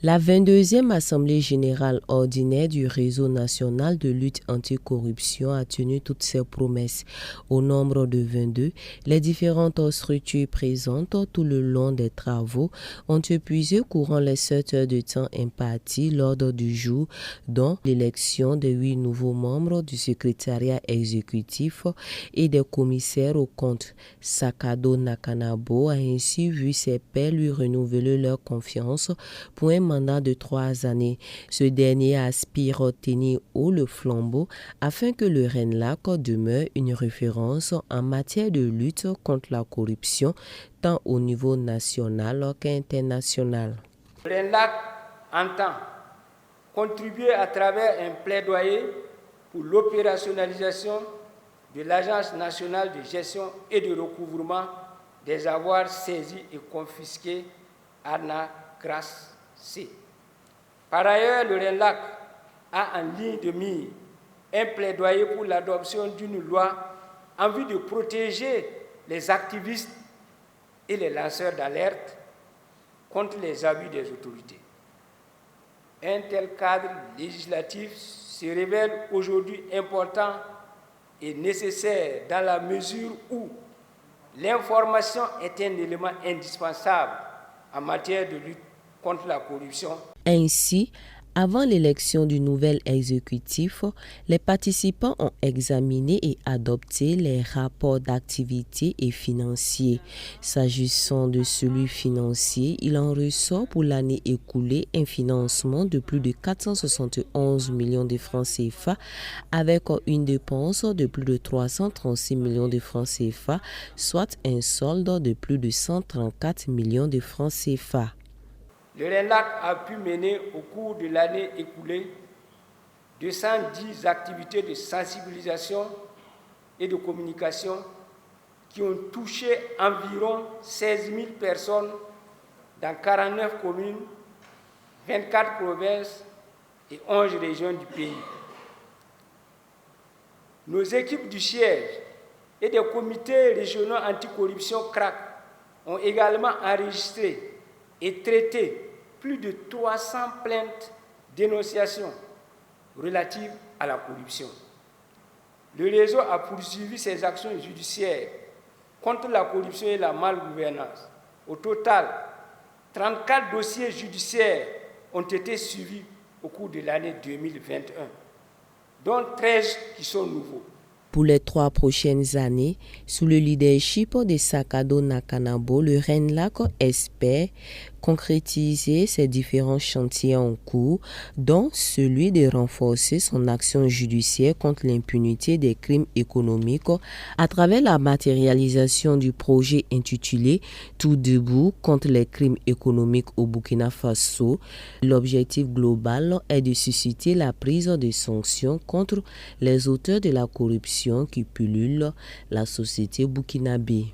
La 22e Assemblée générale ordinaire du Réseau national de lutte anticorruption a tenu toutes ses promesses. Au nombre de 22, les différentes structures présentes tout le long des travaux ont épuisé courant les 7 heures de temps imparties l'ordre du jour, dont l'élection des 8 nouveaux membres du secrétariat exécutif et des commissaires aux comptes. Sakado Nakanabo a ainsi vu ses pairs lui renouveler leur confiance pour un mandat de 3 années. Ce dernier aspire à tenir haut le flambeau afin que le RENLAC demeure une référence en matière de lutte contre la corruption, tant au niveau national qu'international. Le RENLAC entend contribuer à travers un plaidoyer pour l'opérationnalisation de l'Agence nationale de gestion et de recouvrement des avoirs saisis et confisqués ANACRAS. Par ailleurs, le RENLAC a en ligne de mire un plaidoyer pour l'adoption d'une loi en vue de protéger les activistes et les lanceurs d'alerte contre les abus des autorités. Un tel cadre législatif se révèle aujourd'hui important et nécessaire dans la mesure où l'information est un élément indispensable en matière de lutte contre la corruption. Ainsi, avant l'élection du nouvel exécutif, les participants ont examiné et adopté les rapports d'activité et financiers. S'agissant de celui financier, il en ressort pour l'année écoulée un financement de plus de 471 millions de francs CFA avec une dépense de plus de 336 millions de francs CFA, soit un solde de plus de 134 millions de francs CFA. Le RENLAC a pu mener au cours de l'année écoulée 210 activités de sensibilisation et de communication qui ont touché environ 16 000 personnes dans 49 communes, 24 provinces et 11 régions du pays. Nos équipes du siège et des comités régionaux anticorruption CRAC ont également enregistré et traité plus de 300 plaintes, dénonciations relatives à la corruption. Le réseau a poursuivi ses actions judiciaires contre la corruption et la malgouvernance. Au total, 34 dossiers judiciaires ont été suivis au cours de l'année 2021, dont 13 qui sont nouveaux. Pour les 3 prochaines années, sous le leadership de Sakado Nakanabo, le RENLAC espère concrétiser ses différents chantiers en cours, dont celui de renforcer son action judiciaire contre l'impunité des crimes économiques à travers la matérialisation du projet intitulé « Tout debout contre les crimes économiques au Burkina Faso ». L'objectif global est de susciter la prise de sanctions contre les auteurs de la corruption qui pullulent la société burkinabé.